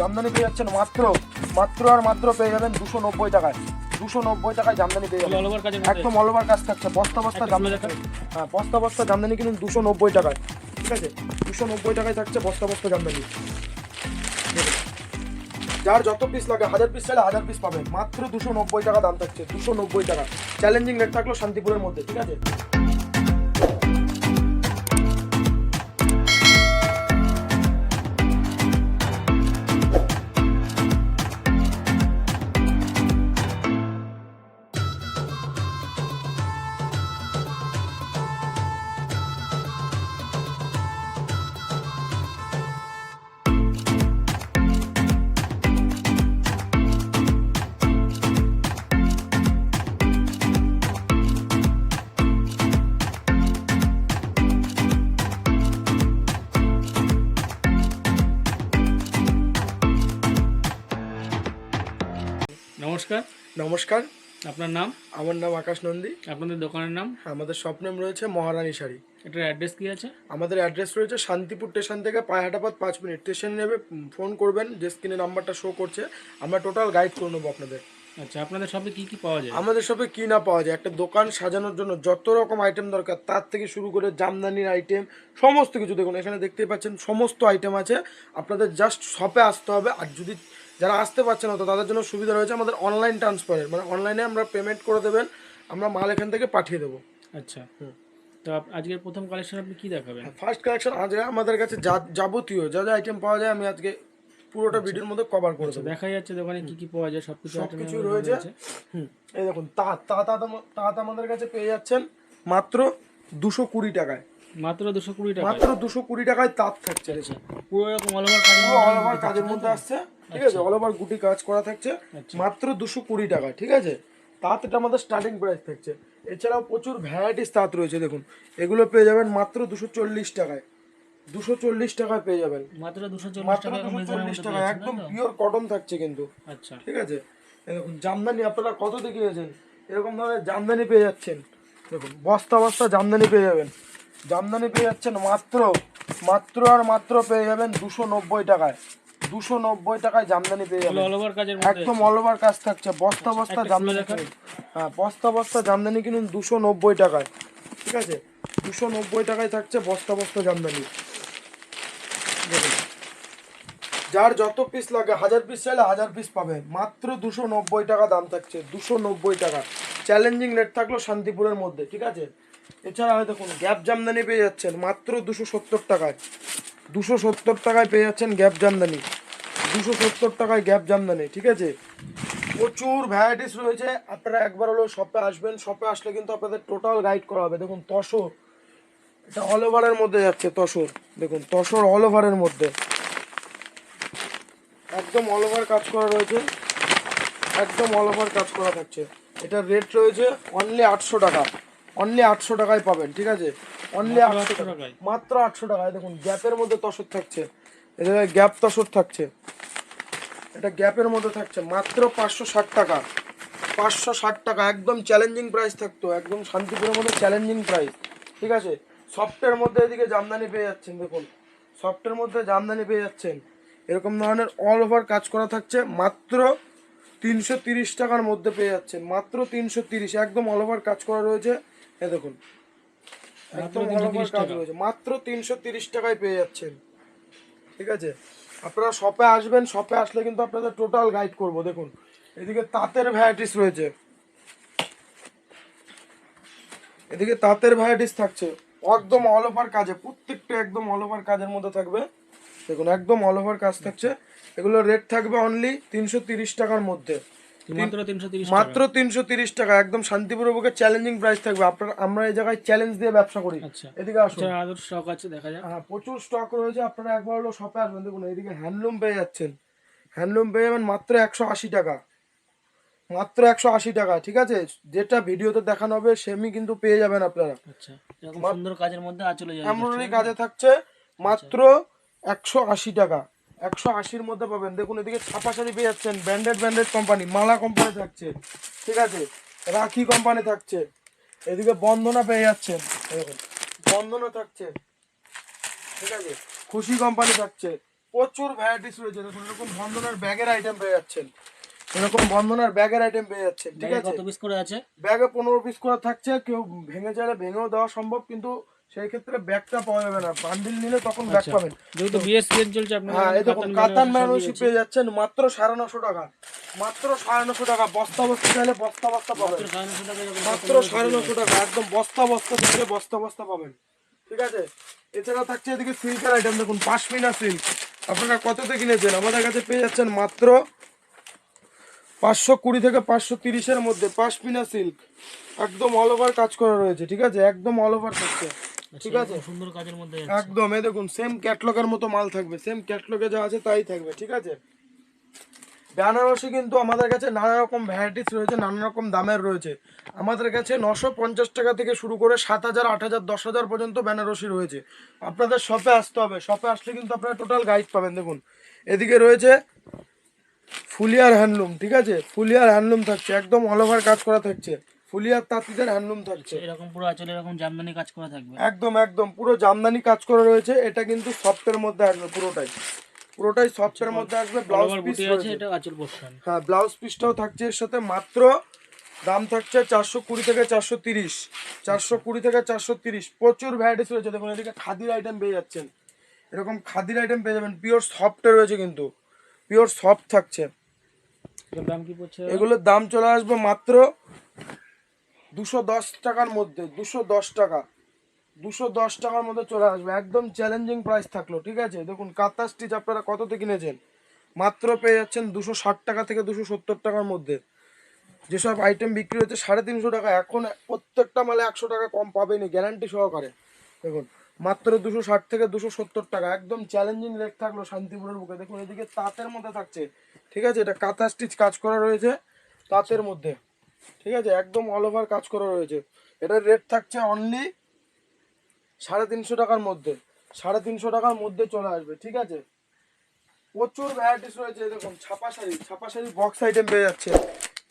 জামদানি পেয়ে যাচ্ছেন মাত্র আর মাত্র পেয়ে যাবেন 290 টাকায়। 290 টাকায় জামদানি পেয়ে যাবেন, একদম অল ওভার কাজ থাকছে। বস্তা জামদানি, হ্যাঁ বস্তা জামদানি কিন্তু 290 টাকায়, ঠিক আছে? 290 টাকায় থাকছে বস্তা জামদানি। যার যত পিস লাগে, 1000 পিস চাইলে 1000 পিস পাবেন, মাত্র 290 টাকা দাম থাকছে। 290 টাকা চ্যালেঞ্জিং রেট থাকলো শান্তিপুরের মধ্যে, ঠিক আছে? নমস্কার, আপনার নাম? আমার নাম আকাশ নন্দী। আপনাদের দোকানের নাম? আমাদের শপ নেম রয়েছে মহারানী শাড়ি। এটার অ্যাড্রেস কি আছে? আমাদের অ্যাড্রেস রয়েছে শান্তিপুর স্টেশন থেকে পায়ে হাঁটা পথ 5 মিনিট। স্টেশন নেবে, ফোন করবেন, যে স্ক্রিনে নাম্বারটা শো করছে, আমরা টোটাল গাইড করে নেবো আপনাদের। আচ্ছা, আপনাদের শপে কি পাওয়া যায়? আমাদের শপে কি না পাওয়া যায়, একটা দোকান সাজানোর জন্য যত রকম আইটেম দরকার, তার থেকে শুরু করে জামদানির আইটেম সমস্ত কিছু। দেখুন এখানে দেখতেই পাচ্ছেন সমস্ত আইটেম আছে। আপনাদের জাস্ট শপে আসতে হবে। আর যদি যারা আসতে পারছে না, তো তাদের জন্য সুবিধা রয়েছে আমাদের অনলাইন ট্রান্সফারের, মানে অনলাইনে আমরা পেমেন্ট করে দেবেন, আমরা মাল এখান থেকে পাঠিয়ে দেবো। আচ্ছা, তো আজকের প্রথম কালেকশন আপনি কি দেখাবেন? ফার্স্ট কালেকশন আজকে আমাদের কাছে যাবতীয় যা যা আইটেম পাওয়া যায় আমি আজকে পুরোটা ভিডিওর মধ্যে কভার করে দেবো। দেখা যাচ্ছে দোকানে কি পাওয়া যায়, সবকিছু রয়েছে। এই দেখুন তাঁত আমাদের কাছে পেয়ে যাচ্ছেন মাত্র 220 টাকায়। মাত্র 220 টাকা? মাত্র 220 টাকায় তাঁত থাকছে। পুরো এরকম অল ওভার কাজের মধ্যে আসছে, ঠিক আছে? অল ওভার গুটি কাজ করা থাকছে, মাত্র 220 টাকায়, ঠিক আছে? তাঁত এটা আমাদের স্টার্টিং প্রাইস থাকছে। এছাড়াও প্রচুর ভ্যারাইটিস তাঁত রয়েছে। দেখুন এগুলো পেয়ে যাবেন মাত্র 240 টাকায়। 240 টাকায় পেয়ে যাবেন, মাত্র 240 টাকায়। একদম পিওর কটন থাকছে কিন্তু। আচ্ছা, ঠিক আছে? এই দেখুন জামদানি আপনারা কত দেখিয়েছেন, এরকম ধরনের জামদানি পেয়ে যাচ্ছেন। দেখুন বস্তা জামদানি পেয়ে যাবেন। জামদানি পেয়ে যাচ্ছেন মাত্র আর মাত্র পেয়ে যাবেন 290 টাকায়। 290 টাকায় জামদানি পেয়ে যাবেন, একদম অল ওভার কাজ থাকছে। বস্তা জামদানি, হ্যাঁ বস্তা জামদানি কিনুন 290 টাকায়, ঠিক আছে? 290 টাকায় থাকছে বস্তা জামদানি। দেখুন যার যত পিস লাগে, 1000 পিস চাইলে 1000 পিস পাবেন, মাত্র 290 টাকা দাম থাকছে। 290 টাকা চ্যালেঞ্জিং রেট থাকলো শান্তিপুরের মধ্যে, ঠিক আছে? এছাড়া দেখুন গ্যাপ জামদানি পেয়ে যাচ্ছেন মাত্র 270 টাকায়। 270 টাকায় পেয়ে যাচ্ছেন গ্যাপ জামদানি। 270 টাকায় গ্যাপ জামদানি, ঠিক আছে? প্রচুর ভ্যারাইটিস রয়েছে। আপনারা একবার হলো শপে আসবেন, শপে আসলে কিন্তু আপনাদের টোটাল গাইড করা হবে। দেখুন তসর, এটা অল ওভারের মধ্যে যাচ্ছে তসর। দেখুন তসর অল ওভারের মধ্যে, একদম অল ওভার কাজ করা রয়েছে, একদম অল ওভার কাজ করা থাকছে। এটার রেট রয়েছে অনলি 800 টাকা। অনলি 800 টাকায় পাবেন, ঠিক আছে? অনলি 800 টাকায়, মাত্র 800 টাকায়। দেখুন গ্যাপের মধ্যে তসর থাকছে, এটা গ্যাপ তসর থাকছে, এটা গ্যাপের মধ্যে থাকছে, মাত্র 560 টাকা। 560 টাকা একদম চ্যালেঞ্জিং প্রাইস থাকতো, একদম শান্তিপুরের মধ্যে চ্যালেঞ্জিং প্রাইস, ঠিক আছে? সফটের মধ্যে এদিকে জামদানি পেয়ে যাচ্ছেন। দেখুন সফটের মধ্যে জামদানি পেয়ে যাচ্ছেন, এরকম ধরনের অল ওভার কাজ করা থাকছে, মাত্র 330 টাকার মধ্যে পেয়ে যাচ্ছেন। মাত্র 330, একদম অল ওভার কাজ করা রয়েছে। এই দেখুন একদম অল ওভার কাজ রয়েছে, মাত্র 330 টাকায় পেয়ে যাচ্ছেন, ঠিক আছে? আপনারা শপে আসবেন, শপে আসলে কিন্তু আপনাদের টোটাল গাইড করব। দেখুন এদিকে তাঁতের ভ্যারাইটিস রয়েছে, এদিকে তাঁতের ভ্যারাইটিস থাকছে একদম অল ওভার কাজে, প্রত্যেকটা একদম অল ওভার কাজের মধ্যে থাকবে। দেখুন একদম অল ওভার কাজ থাকছে। এগুলো রেট থাকবে অনলি 330 টাকার মধ্যে, মাত্র 330 টাকা। একদম শান্তিপুরের বুকে চ্যালেঞ্জিং প্রাইস থাকবে। আপনারা, আমরা এই জায়গায় চ্যালেঞ্জ দিয়ে ব্যবসা করি। এদিকে আসুন, স্টক আছে দেখা যায়। হ্যাঁ প্রচুর স্টক রয়েছে, আপনারা একবার হলো শপে আসবেন। দেখুন এইদিকে হ্যান্ডলুম পেয়ে যাচ্ছেন, হ্যান্ডলুম পেয়ে যাবেন মাত্র 180 টাকা। মাত্র 180 টাকা, ঠিক আছে? যেটা ভিডিওতে দেখানো হবে সেমি কিন্তু পেয়ে যাবেন আপনারা। আচ্ছা, এরকম সুন্দর কাজের মধ্যে আঁচলে যাবে, এমব্রয়ডারি কাজে থাকছে, মাত্র 180 টাকা। 180-র মধ্যে পাবেন। দেখুন এদিকে ছাপা শাড়ি পেয়ে যাচ্ছেন, ব্র্যান্ডেড কোম্পানি, মালা কোম্পানি থাকছে, ঠিক আছে? রাখি কোম্পানি থাকছে। এদিকে বন্ধনা পেয়ে যাচ্ছেন, দেখুন বন্ধনা থাকছে, ঠিক আছে? খুশি কোম্পানি থাকছে, প্রচুর ভ্যারাইটিস রয়েছে। দেখুন এরকম বন্ধনার ব্যাগের আইটেম পেয়ে যাচ্ছেন, এরকম বন্ধনার ব্যাগের আইটেম পেয়ে যাচ্ছেন। ঠিক আছে, কত পিস করে আছে? ব্যাগে 15 পিস করে থাকছে। কেউ ভেঙে চাইলে ভেঙেও দেওয়া সম্ভব, কিন্তু সেই ক্ষেত্রে ব্যাগটা পাওয়া যাবে না, বান্ডিল নিলে তখন ব্যাগ পাবেন। যেহেতু বিএস সিজন চলছে আপনারা হ্যাঁ, এই দেখুন কাতান বেনারসি পেয়ে যাচ্ছেন মাত্র 950 টাকা, মাত্র 950 টাকা। বস্তা বস্তা চাইলে বস্তা বস্তা পাবেন, মাত্র 950 টাকা, একদম বস্তা বস্তা চাইলে বস্তা বস্তা পাবেন। ঠিক আছে, এছাড়া থাকছে এদিকে সিল্কের আইটেম। দেখুন পাশমিনা সিল্ক আপনারা কততে কিনেছেন? আমাদের কাছে পেয়ে যাচ্ছেন মাত্র 520 থেকে 530 এর মধ্যে। পাশমিনা সিল্ক একদম অল ওভার কাজ করা রয়েছে। ঠিক আছে, একদম অল ওভার থাকছে। ঠিক আছে, সুন্দর কাজের মধ্যে একদম এই দেখুন সেম ক্যাটলগের মতো মাল থাকবে, সেম ক্যাটলগে যা আছে তাই থাকবে। ঠিক আছে, বেনারসি কিন্তু আমাদের কাছে নানা রকম ভ্যারাইটিস রয়েছে, নানা রকম দামের রয়েছে। আমাদের কাছে 950 টাকা থেকে শুরু করে 7,000, 8,000, 10,000 পর্যন্ত বেনারসি রয়েছে। আপনাদের শপে আসতে হবে, শপে আসলে কিন্তু আপনারা টোটাল গাইড পাবেন। দেখুন এদিকে রয়েছে ফুলিয়ার হ্যান্ডলুম। ঠিক আছে, ফুলিয়ার হ্যান্ডলুম থাকছে, একদম অল ওভার কাজ করা থাকছে। ফুলিয়ার তাঁতিদের হ্যান্ডলুম থাকছে, এরকম পুরো আঁচলে এরকম জামদানি কাজ করা থাকবে। একদম একদম পুরো জামদানি কাজ করা রয়েছে। এটা কিন্তু সফটের মধ্যে আসবে, পুরোটাই সফটের মধ্যে আসবে। ব্লাউজ পিস আছে, এটা আঁচল পোরশন। হ্যাঁ, ব্লাউজ পিসটাও থাকছে এর সাথে। মাত্র দাম থাকছে 420 থেকে 430, 420 থেকে 430। প্রচুর ভ্যারাইটিস রয়েছে। দেখুন এদিকে খাদির আইটেম পেয়ে যাচ্ছেন, এরকম খাদির আইটেম পেয়ে যাবেন। পিওর সফটে রয়েছে, কিন্তু পিওর সফট থাকছে। দাম কি পড়ছে? এগুলোর দাম চলে আসবে মাত্র 210 টাকার মধ্যে, 210 টাকা, 210 টাকার মধ্যে চলে আসবে। একদম চ্যালেঞ্জিং প্রাইস থাকলো। ঠিক আছে, দেখুন কাঁথা স্টিচ আপনারা কততে কিনেছেন? মাত্র পেয়ে যাচ্ছেন 260 টাকা থেকে 270 টাকার মধ্যে। যেসব আইটেম বিক্রি হচ্ছে 350 টাকা, এখন প্রত্যেকটা মালে 100 টাকা কম পাবেনি, গ্যারান্টি সহকারে। দেখুন মাত্র 260 থেকে 270 টাকা, একদম চ্যালেঞ্জিং রেট থাকলো শান্তিপুরের বুকে। দেখুন এদিকে তাঁতের মধ্যে থাকছে। ঠিক আছে, এটা কাঁথা স্টিচ কাজ করা রয়েছে তাঁতের মধ্যে। ঠিক আছে, একদম অল ওভার কাজ করা রয়েছে। এটার রেট থাকছে অনলি 350 টাকার মধ্যে, 350 টাকার মধ্যে চলে আসবে। ঠিক আছে, প্রচুর ভ্যারাইটিস রয়েছে। দেখুন ছাপা শাড়ি বক্স আইটেম পেয়ে যাচ্ছে,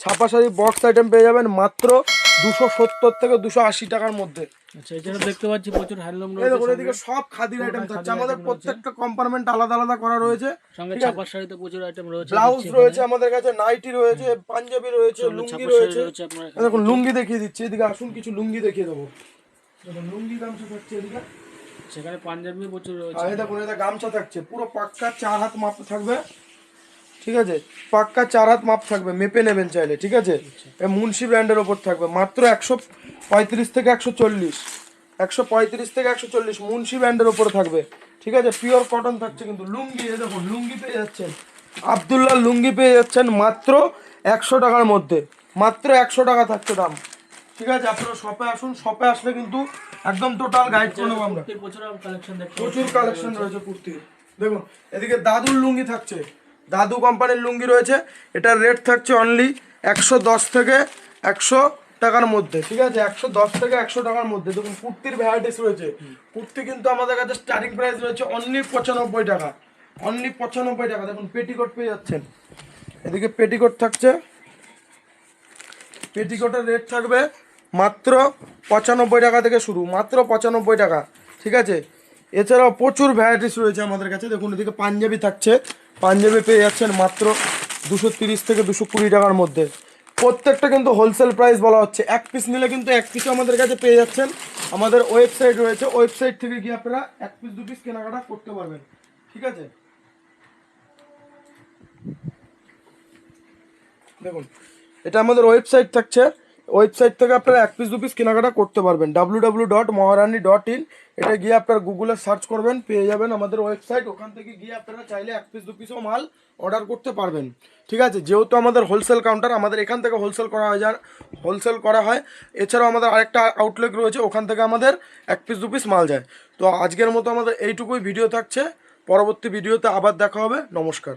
ছাপা শাড়ি বক্স আইটেম পেয়ে যাবেন মাত্র 270 থেকে 280 টাকার মধ্যে। আচ্ছা, এছাড়া দেখতে পাচ্ছি প্রচুর হ্যান্ডলুম এই দেখুন রয়েছে। এদিকে সব খাদির আইটেম থাকছে। আমাদের প্রত্যেকটা কম্পার্টমেন্ট আলাদা আলাদা করা রয়েছে। সঙ্গে ছাপার শাড়িতে প্রচুর আইটেম রয়েছে। ব্লাউজ রয়েছে আমাদের কাছে, নাইটি রয়েছে, পাঞ্জাবি রয়েছে, লুঙ্গি রয়েছে। দেখুন লুঙ্গি দেখিয়ে দিচ্ছি, এদিকে আসুন কিছু লুঙ্গি দেখিয়ে দেবো। দেখুন লুঙ্গি গামছা থাকছে এদিকে, সেখানে পাঞ্জাবি প্রচুর রয়েছে। এই দেখুন এটা গামছা থাকছে, পুরো পাক্কা 4 হাত মাপ থাকবে। ঠিক আছে, পাক্কা 4 হাত মাপ থাকবে, মেপে নেবেন চাইলে। ঠিক আছে, মুন্সি ব্র্যান্ডের ওপর থাকবে মাত্র 135 থেকে 140, 135 থেকে 140 মুন্সি ব্র্যান্ডের ওপরে থাকবে। ঠিক আছে, পিওর কটন থাকছে। কিন্তু লুঙ্গি, এই দেখুন লুঙ্গি পেয়ে যাচ্ছেন, আব্দুল্লাহ লুঙ্গি পেয়ে যাচ্ছেন মাত্র 100 টাকার মধ্যে, মাত্র 100 টাকা থাকছে দাম। ঠিক আছে, আপনারা শপে আসুন, শপে আসলে কিন্তু একদম টোটাল গাইড করে নেবো আমরা। প্রচুর কালেকশন রয়েছে কুর্তির। দেখুন এদিকে দাদুর লুঙ্গি থাকছে, দাদু কোম্পানির লুঙ্গি রয়েছে। এটার রেট থাকছে অনলি 110 থেকে 100 টাকার মধ্যে। ঠিক আছে, 110 থেকে 100 টাকার মধ্যে। দেখুন কুর্তির ভ্যারাইটিস রয়েছে। কুর্তি কিন্তু আমাদের কাছে স্টার্টিং প্রাইস রয়েছে অনলি 95 টাকা, অনলি 95 টাকা। দেখুন পেটিকোট পেয়ে যাচ্ছেন, এদিকে পেটিকোট থাকছে, পেটিকোটের রেট থাকবে মাত্র 95 টাকা থেকে শুরু, মাত্র 95 টাকা। ঠিক আছে, এছাড়াও প্রচুর ভ্যারাইটিস রয়েছে আমাদের কাছে। দেখুন এদিকে পাঞ্জাবি থাকছে, পাঞ্জাবি পেয়ে যাচ্ছেন মাত্র 230 থেকে 220 টাকার মধ্যে। প্রত্যেকটা কিন্তু হোলসেল প্রাইস বলা হচ্ছে। এক পিস নিলে কিন্তু এক পিসও আমাদের কাছে পেয়ে যাচ্ছেন। আমাদের ওয়েবসাইট রয়েছে, ওয়েবসাইট থেকে গিয়ে আপনারা এক পিস 2 পিস কেনাকাটা করতে পারবেন। ঠিক আছে, দেখুন এটা আমাদের ওয়েবসাইট থাকছে, ওয়েবসাইট থেকে আপনারা এক পিস 2 পিস কেনাকাটা করতে পারবেন। www.moharani.in, এটা গিয়ে আপনারা গুগলে সার্চ করবেন, পেয়ে যাবেন আমাদের ওয়েবসাইট। ওখান থেকে গিয়ে আপনারা চাইলে এক পিস 2 পিসও মাল অর্ডার করতে পারবেন। ঠিক আছে, যেহেতু আমাদের হোলসেল কাউন্টার, আমাদের এখান থেকে হোলসেল করা হয়। এছাড়াও আমাদের আরেকটা আউটলেট রয়েছে, ওখান থেকে আমাদের এক পিস 2 পিস মাল যায়। তো আজকের মতো আমাদের এইটুকুই ভিডিও থাকছে, পরবর্তী ভিডিওতে আবার দেখা হবে। নমস্কার।